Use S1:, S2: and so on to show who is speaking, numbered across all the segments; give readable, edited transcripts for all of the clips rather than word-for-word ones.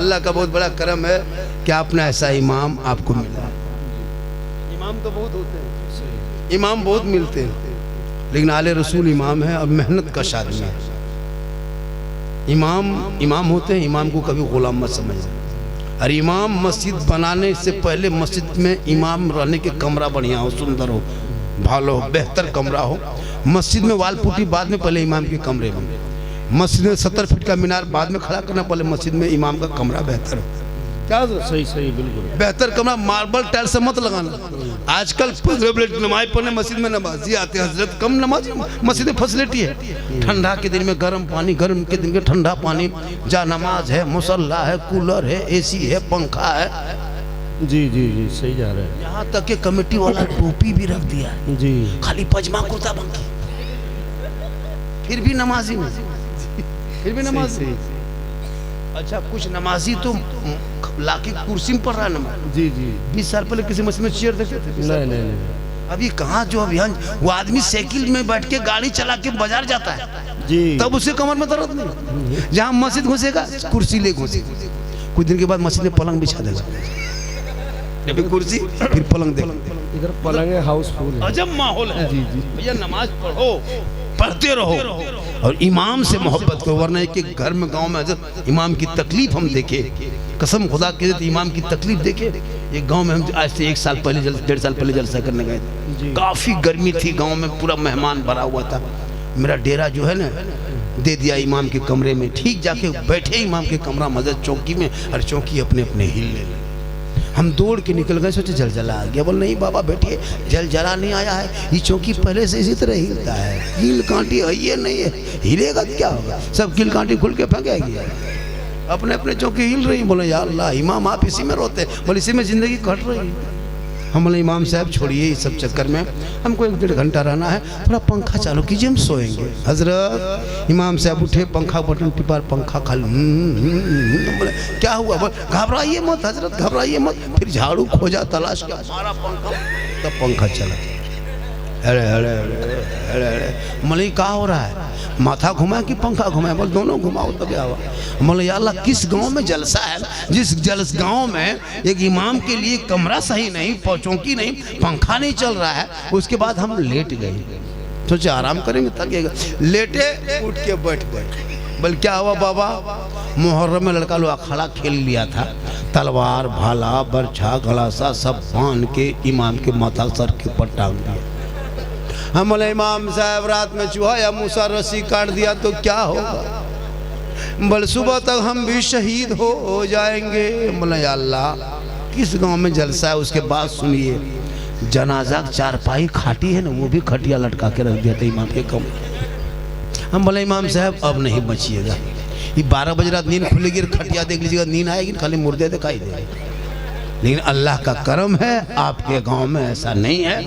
S1: अल्लाह का बहुत बड़ा करम है कि आपने ऐसा इमाम आपको मिला। इमाम तो बहुत होते हैं, इमाम बहुत मिलते हैं, लेकिन आले रसूल इमाम है। अब मेहनत कश आदमी है। इमाम होते हैं, इमाम को कभी गुलाम मत समझना। और इमाम मस्जिद बनाने से पहले मस्जिद में इमाम रहने के कमरा बढ़िया हो, सुंदर हो, भालो हो, बेहतर कमरा हो। मस्जिद में वाल पुट्टी बाद में, पहले इमाम के कमरे में। मस्जिद में 70 फीट का मीनार बाद में खड़ा करना, पहले मस्जिद में इमाम का कमरा बेहतर हो। क्या
S2: सही सही बिल्कुल
S1: बेहतर कमरा, मार्बल टाइल से मत लगाना। आजकल नमाज पढ़ने मस्जिद में नमाजी आते हैं, हजरत कम नमाज मस्जिद में फैसिलिटी है। ठंडा के दिन में गर्म पानी, गर्म के दिन में ठंडा पानी, जा नमाज है, मुसल्ला है, कूलर है, एसी है, पंखा है।
S2: जी जी जी सही जा रहा है।
S1: यहाँ तक के कमेटी वाला टोपी भी रख दिया है
S2: जी,
S1: खाली पजमा कुर्ता बंकी, फिर भी नमाजी नहीं, फिर भी नमाजी। अच्छा कुछ नमाजी तो लाके कुर्सी में पढ़ रहा है नमाज।
S2: जी जी
S1: 20 साल पहले किसी मस्जिद में चेयर देखते थे?
S2: नहीं नहीं नहीं।
S1: अभी कहाँ जो अभियान, वो आदमी साइकिल में बैठ के गाड़ी चला के बाजार जाता है
S2: जी,
S1: तब उसे कमर में दर्द नहीं। जहाँ मस्जिद घुसेगा कुर्सी ले घुसेगा, कुछ दिन के बाद मस्जिद में पलंग बिछा देगा, अभी कुर्सी फिर पलंग देगा।
S2: इधर पलंग है, हाउसफुल है।
S1: अजब माहौल है।
S2: जी जी
S1: भैया नमाज पढ़ो, पढ़ते रहो और इमाम से मोहब्बत करो, वरना एक घर में गांव में हजरत इमाम की तकलीफ हम देखे, कसम खुदा के इमाम की तकलीफ देखे। एक गांव में हम आज से 1 साल पहले 1.5 साल पहले जलसा करने गए थे। काफ़ी गर्मी थी, गांव में पूरा मेहमान भरा हुआ था। मेरा डेरा जो है ना दे दिया इमाम के कमरे में। ठीक जाके बैठे इमाम के कमरा मस्जिद चौकी में, और चौकी अपने अपने हिलने लगी। हम दौड़ के निकल गए, सोचे जलजला आ गया। बोल नहीं बाबा बैठिए, जलजला नहीं आया है, ये चौकी पहले से इसी तरह हिलता है, कील कांटी है ये नहीं है, हिलेगा क्या होगा, सब कील कांटी खुल के फेंकेगी। अपने अपने चौकी हिल रही। बोले या अल्लाह इमाम आप इसी में रोते, बोले इसी में जिंदगी कट रही है। हम बोले इमाम साहब छोड़िए इस सब चक्कर में, हमको 1-1.5 घंटा रहना है, थोड़ा पंखा चालू कीजिए, हम सोएंगे। हजरत इमाम साहब उठे, पंखा बटन टिपा, पंखा खाली। बोले क्या हुआ? बोले घबराइए मत हजरत, घबराइए मत। फिर झाड़ू खोजा, तलाश किया, मारा पंखा, तब पंखा चला। अरे अरे अरे अरे अरे बोले क्या हो रहा है? माथा घुमाए कि पंखा घुमाए? बोले दोनों घुमाओ तब क्या हुआ? बोले या अल्लाह किस गांव में जलसा है, जिस गांव में एक इमाम के लिए कमरा सही नहीं, चौकी नहीं, पंखा नहीं चल रहा है। उसके बाद हम लेट गए, सोचे आराम करेंगे, थकेगा, लेटे, उठ के बैठ गए। बोले क्या हुआ बाबा? मुहर्रम में लड़का लोग अखाड़ा खेल लिया था, तलवार भाला बरछा गलासा सब बांध के इमाम के माथा सर के ऊपर टांग दिया। हम बोले इमाम साहब रात में चूहा या मूसा रस्सी काट दिया तो क्या होगा? बोले सुबह तक हम भी शहीद हो जाएंगे। बोले या अल्लाह किस गांव में जलसा है? उसके बाद सुनिए, जनाजा चारपाई खाटी है ना, वो भी खटिया लटका के रख दिया था इमाम के कमरे। हम बोले इमाम साहब अब नहीं बचिएगा, ये 12 बजे रात नींद खुलेगी, खटिया देख लीजिएगा, नींद आएगी, खाली मुर्दे दिखाई देंगे। लेकिन अल्लाह का करम है आपके गांव में ऐसा नहीं है,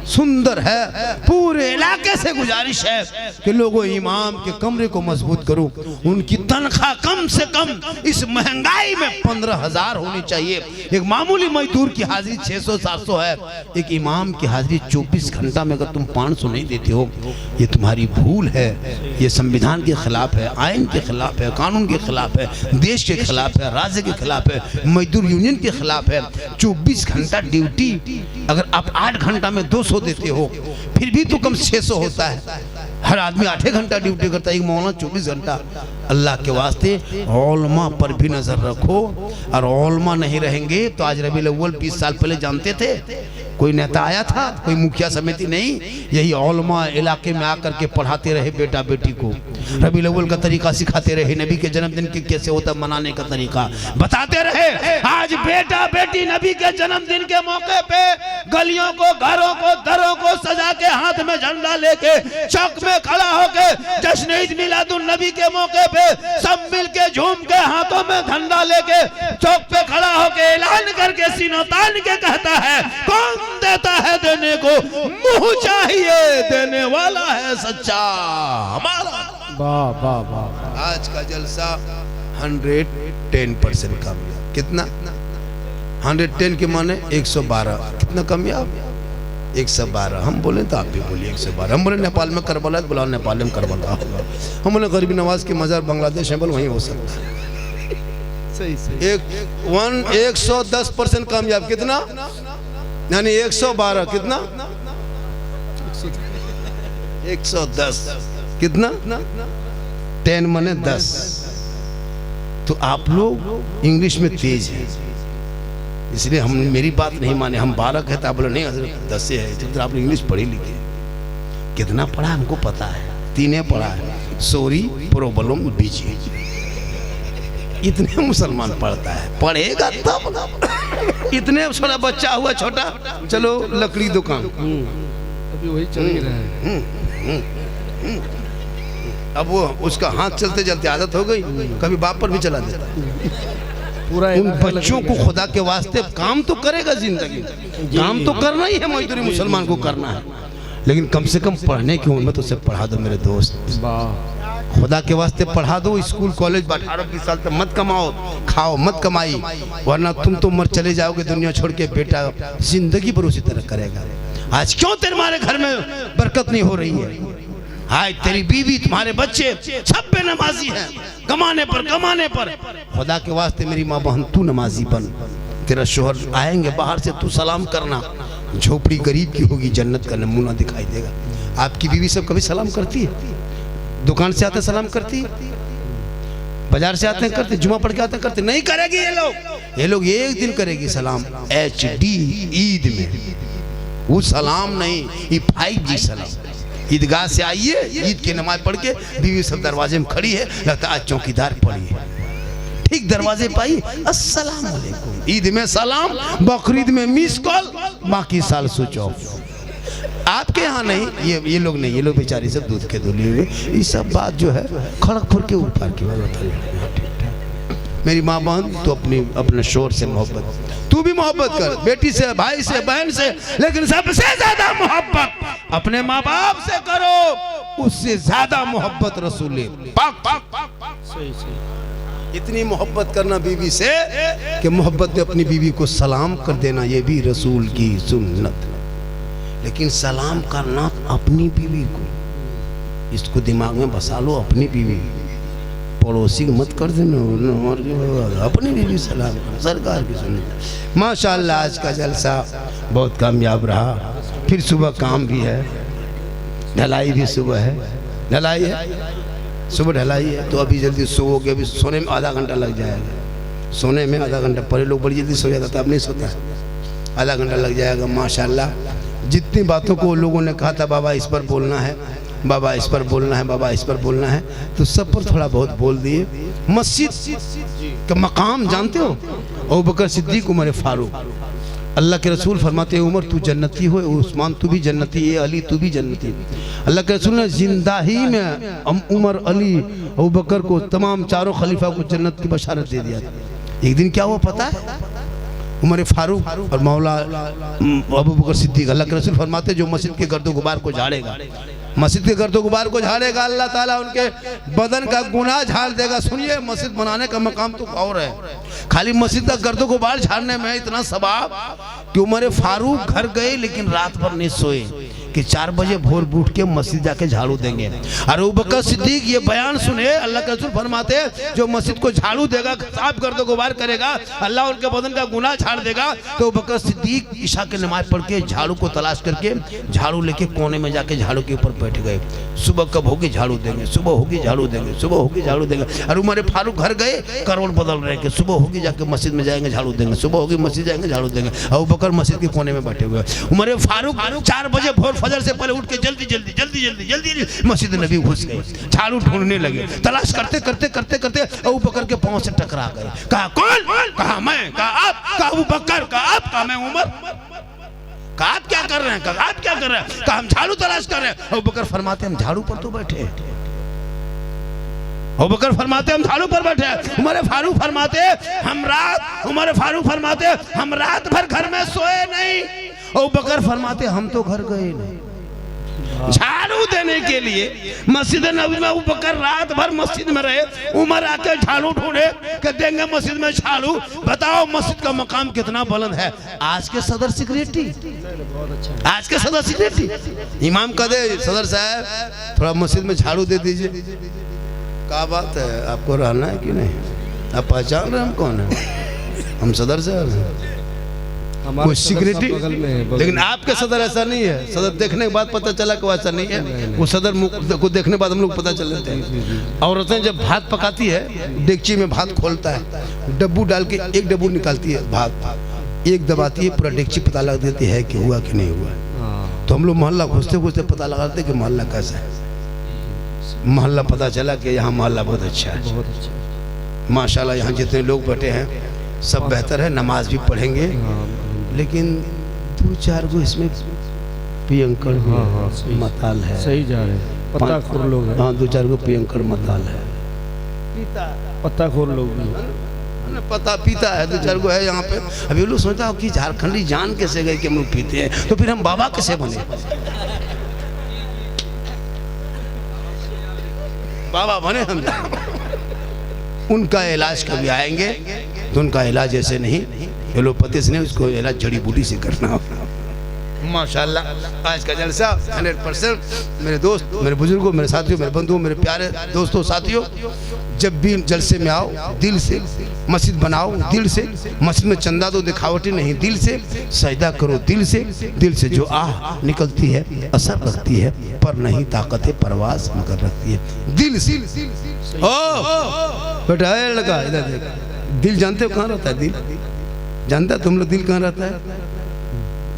S1: सुंदर है। पूरे इलाके से गुजारिश है कि लोगों इमाम के कमरे को मजबूत करो। उनकी तनख्वाह कम से कम इस महंगाई में 15,000 होनी चाहिए। एक मामूली मजदूर की हाजिरी 600-700 है, एक इमाम की हाजिरी 24 घंटा में अगर तुम 500 नहीं देते हो, ये तुम्हारी भूल है, ये संविधान के खिलाफ है, आइन के खिलाफ है, कानून के खिलाफ है, देश के खिलाफ है, राज्य के खिलाफ है, मजदूर यूनियन के खिलाफ है। 24 घंटा ड्यूटी, अगर आप 8 घंटा में 200 देते हो, फिर भी तो कम 600 होता है। हर आदमी 8 घंटा ड्यूटी करता है, एक मौलाना 24 घंटा। अल्लाह के वास्ते औलमा पर भी नजर रखो, और औलमा नहीं रहेंगे तो आज रबीउल अव्वल 20 साल पहले जानते थे कोई नेता आया था, कोई मुखिया समिति नहीं, यही औलमा इलाके में आकर के पढ़ाते रहे बेटा बेटी को, रबीउल अव्वल का तरीका सिखाते रहे, नबी के जन्मदिन के कैसे होता मनाने का तरीका बताते रहे। आज बेटा बेटी नबी के जन्मदिन के मौके पे गलियों को, घरों को, दरों को सजा के, हाथ में झंडा लेके, चौक में खड़ा होके, जश्न ईद मिलादुन नबी के मौके पे सब मिल के झूम के, हाथों में झंडा लेके, चौक पे खड़ा होके ऐलान करके सीना तान के कहता है, कौन देता है देने को, मुंह चाहिए देने वाला है सच्चा हमारा।
S2: वाह वाह वाह।
S1: आज का जलसा 110% कामयाब। कितना? 110 के माने 112। कितना कामयाब? 112। हम बोले तो आप भी बोलिए 112। हम बोले नेपाल में करबला, बुलाओ नेपाल में करबला होगा। हम बोले गरीबी नवाज की मजार बांग्लादेश है, बोल वहीं हो सकता है।
S2: सही सही।
S1: 110% कामयाब कितना, यानी 112 कितना, 110 कितना, 10 माने 10। तो आप लोग इंग्लिश में तेज हैं, इसलिए हम मेरी बात नहीं माने। हम 12 कहते आप बोले नहीं हजरत 10 है, तो आप इंग्लिश पढ़ी लिखे। कितना पढ़ा हमको पता है, 3 पढ़ा है, सॉरी प्रॉब्लम बीजी। इतने मुसलमान पढ़ता है, पढ़ेगा तब। इतने छोटा बच्चा हुआ छोटा, चलो लकड़ी दुकान,
S2: अभी वही चल ही रहा है।
S1: अब वो उसका हाथ चलते चलते आदत हो गई, कभी बाप पर भी चला देता है।
S2: पूरा
S1: उन बच्चों को खुदा के वास्ते काम तो करेगा, जिंदगी काम तो करना ही है, मजदूरी मुसलमान को करना है, लेकिन कम से कम पढ़ने की उम्र तो उसे पढ़ा दो मेरे दोस्त। खुदा के वास्ते पढ़ा दो। स्कूल कॉलेज 18-20 साल तक मत कमाओ, खाओ मत कमाई, वरना तुम तो मर चले जाओगे दुनिया छोड़ के। बेटा जिंदगी पर उसी तरह करेगा। आज क्यों तुम्हारे घर में बरकत नहीं हो रही है? हाय तेरी बीवी, तुम्हारे बच्चे सब बेनमाजी हैं, कमाने पर। खुदा के वास्ते मेरी माँ बहन, तू नमाजी बन। तेरा शोहर आएंगे बाहर से, तू सलाम करना। झोपड़ी गरीब की होगी, जन्नत का नमूना दिखाई देगा। आपकी बीवी सब कभी सलाम करती है? दुकान से आते सलाम करती है? बाजार से आते हैं करते? जुमा पढ़ के आते करते? नहीं करेगी ये लोग एक दिन करेगी सलाम, HD ईद में। वो सलाम नहीं, ये 5G सलाम। ईदगाह से आइए, ईद की नमाज पढ़ के बीवी सब दरवाजे में खड़ी है, लगता है आज चौकीदार पड़ी है। ठीक दरवाजे पाई, अस्सलाम वालेकुम। ईद में सलाम, बकरीद में मिस कॉल, बाकी साल स्विच ऑफ। आपके यहाँ नहीं, ये लोग नहीं, ये लोग बेचारी सब दूध के धुले हुए। ये सब बात जो है खड़गपुर के ऊपर की बात। मेरी माँ बहन, तो अपने शोर से मोहब्बत, तू भी मोहब्बत कर, बेटी से, भाई से, बहन से, लेकिन सबसे ज्यादा मोहब्बत अपने माँ बाप से करो। उससे ज्यादा मोहब्बत रसूल पाक।
S2: सही सही।
S1: इतनी मोहब्बत करना बीवी से कि मोहब्बत में अपनी बीवी को सलाम कर देना, ये भी रसूल की सुन्नत। लेकिन सलाम करना अपनी बीवी को, इसको दिमाग में बसा लो। अपनी बीवी, पड़ोसी को मत कर देना, अपनी बीवी सलाम कर। सरकार की सुन्नत। माशाअल्लाह आज का जलसा बहुत कामयाब रहा। फिर सुबह काम भी है, ढलाई भी सुबह है, ढलाई है सुबह, ढलाई है। तो अभी जल्दी सोओगे, अभी सोने में आधा घंटा लग जाएगा। सोने में आधा घंटा, पहले लोग बड़ी जल्दी सो जाता था, अब नहीं सोता, आधा घंटा लग जाएगा। माशाअल्लाह जितनी बातों को लोगों ने कहा था बाबा इस पर बोलना है, बाबा इस पर बोलना है, बाबा इस पर बोलना है, तो सब पर थोड़ा बहुत बोल दिए। मस्जिद का मकाम जानते हो? अबू बकर सिद्दीक, उमर फारूक। अल्लाह के रसूल फरमाते हैं उमर तू जन्नती हो, उस्मान तू भी जन्नती है, अली तू भी जन्नती। अल्लाह के रसूल ने जिंदा ही में उमर, अली, अबू बकर को, तमाम चारों खलीफा को जन्नत की बशारत दे दिया। एक दिन क्या हुआ पता है? उमर फारूक और मौला अबू बकर सिद्दीक, अल्लाह के रसूल फरमाते जो मस्जिद के गर्दो गुबार को झाड़ेगा, मस्जिद के गर्दो गुबार को झाड़ेगा, अल्लाह ताला उनके बदन का गुनाह झाड़ देगा। सुनिए, मस्जिद बनाने का मकाम तो और है, खाली मस्जिद का गर्दो गुबार झाड़ने में इतना सवाब कि उमर फारूक घर गए लेकिन रात भर नहीं सोए कि 4 बजे भोर उठ के मस्जिद जाके झाड़ू देंगे। और अबू बकर सिद्दीक ये बयान सुने, अल्लाह के रसूल फरमाते जो मस्जिद को झाड़ू देगा, साफ गर्दो गुबार करेगा, अल्लाह उनके बदन का गुनाह झाड़ देगा। तो अबू बकर सिद्दीक ईशा की नमाज पढ़ के झाड़ू को तलाश करके झाड़ू लेके कोने में जाके झाड़ू के ऊपर बैठ गए। सुबह कब होगी झाड़ू देंगे, सुबह होगी झाड़ू देंगे, सुबह होगी झाड़ू देंगे। और उमर फारूक घर गए, करोड़ बदल रहे कि सुबह होगी जाके मस्जिद में जाएंगे झाड़ू देंगे, सुबह होगी मस्जिद जाएंगे झाड़ू देंगे। अबू बकर मस्जिद के कोने में बैठे हुए। उमर फारूक 4 बजे भोर फजर से पहले उठ के जल्दी जल्दी जल्दी जल्दी जल्दी मस्जिद नबी घुस गए, झाड़ू ढूंढने लगे। तलाश करते करते करते करते अबू बकर के पांव से टकरा गए। कहा कौन? कहा मैं। कहा आप? कहा अबू बकर। कहा आप? कहा मैं उमर। कहा आप क्या कर रहे हैं? कहा आप क्या कर रहे हैं? कहा हम झाड़ू तलाश कर रहे हैं। अबू बकर फरमाते हम झाड़ू पर तो बैठे हैं। अबू बकर फरमाते हम झाड़ू पर बैठे हैं। उमर फारूक फरमाते हम रात भर घर में सोए नहीं। अबू बकर फरमाते हम तो घर गए नहीं झाड़ू देने के लिए। मस्जिद नबी में अबू बकर रात भर मस्जिद में रहे, उमर आके झाड़ू ढूंढे कि देंगे मस्जिद में झाड़ू। बताओ मस्जिद का मकाम कितना बुलंद है। आज के सदर सेक्रेटरी, आज के सदर सेक्रेटरी इमाम कह दे सदर साहब थोड़ा मस्जिद में झाड़ू दे दीजिए। क्या बात है, आपको रहना है कि नहीं? आप पहचान रहे हम कौन है? हम सदर से आ रहे हैं।
S2: हमारे
S1: कोई
S2: सदर
S1: सिक्योरिटी,
S2: साहब बगल में है, बगल
S1: लेकिन
S2: में।
S1: आपके सदर ऐसा नहीं है। सदर देखने के बाद पता चला कि वो ऐसा नहीं है। वो सदर को देखने के बाद हम लोग पता चल लेते हैं। औरतें जब भात पकाती है, डेगची में भात खोलता है, डब्बू डाल के एक डब्बू निकालती है भात, एक दबाती है, पूरा डेगची पता लगा देती है कि हुआ कि नहीं हुआ।
S2: हाँ,
S1: तो हम लोग मोहल्ला घुसते घुसते पता लगाते कि मोहल्ला कैसा है। मोहल्ला पता चला कि यहाँ मोहल्ला बहुत अच्छा है,
S2: बहुत अच्छा।
S1: माशाल्लाह। यहाँ जितने लोग बैठे हैं सब बेहतर है, नमाज भी पढ़ेंगे,
S2: हाँ,
S1: लेकिन 2-4 गो इसमें पियंकड़ भी
S2: हाँ,
S1: है,
S2: हाँ, सही-
S1: मताल है।
S2: सही जा रहे हैं, पत्ताखोर लोग हैं।
S1: हाँ, 2-4 गो पियंकड़ मताल है।
S2: पत्ताखोर लोग भी हैं।
S1: हमने पता पीता है, 2-4 गो है यहाँ पे। अभी लोग सोचता हो कि झारखंडी जान कैसे गए कि हम लोग पीते हैं, तो फिर हम बाबा कैसे बने? बाबा बने हम उनका इलाज कभी आएंगे तो उनका इलाज ऐसे नहीं, एलोपैथी से नहीं, उसको इलाज जड़ी बूटी से करना होगा। माशाल्लाह आज का जलसा 100%। मेरे दोस्त, मेरे बुजुर्गों, मेरे साथियों, मेरे बंधुओं, मेरे प्यारे दोस्तों, साथियों, जब भी जलसे में आओ दिल से, मस्जिद बनाओ दिल से, मस्जिद में चंदा दो दिखावटी नहीं, दिल से सजदा करो दिल से। दिल से जो आह निकलती है असर रखती है, पर नहीं ताकत परवास मगर रखती है दिल से। ओ बेटा है लड़का, इधर देख। दिल जानते हो कहाँ रहता है? दिल जानता है तुम लोग? दिल कहाँ रहता है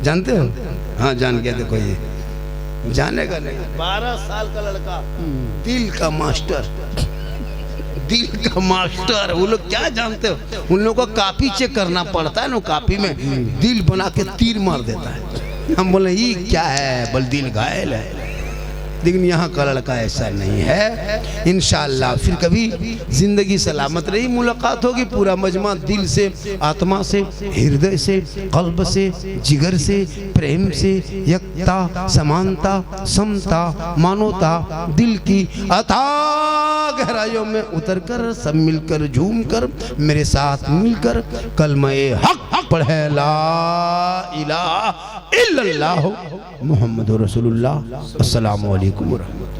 S1: जानते हो? हाँ जान गया। देखो ये जानेगा नहीं। 12 साल का लड़का, दिल का मास्टर, दिल का मास्टर। वो लोग क्या जानते हो? उन लोगों को कापी चेक करना पड़ता है ना, कापी में दिल बना के तीर मार देता है। हम बोले ये क्या है? बल दिल घायल है। लेकिन यहाँ का लड़का ऐसा नहीं है। इंशाअल्लाह फिर कभी जिंदगी सलामत रही, मुलाकात होगी। पूरा मजमा दिल से, आत्मा से, हृदय से, कल्ब से, जिगर से, प्रेम से, एकता, समानता, समता, मानवता, दिल की अथाह गहराइयों में उतरकर सब मिलकर झूमकर मेरे साथ मिलकर कलमे हक पढ़े ला इलाहा इल्लल्लाह मुहम्मदुर रसूलुल्लाह। अस्सलामु अलैकुम व रहमतुल्लाह।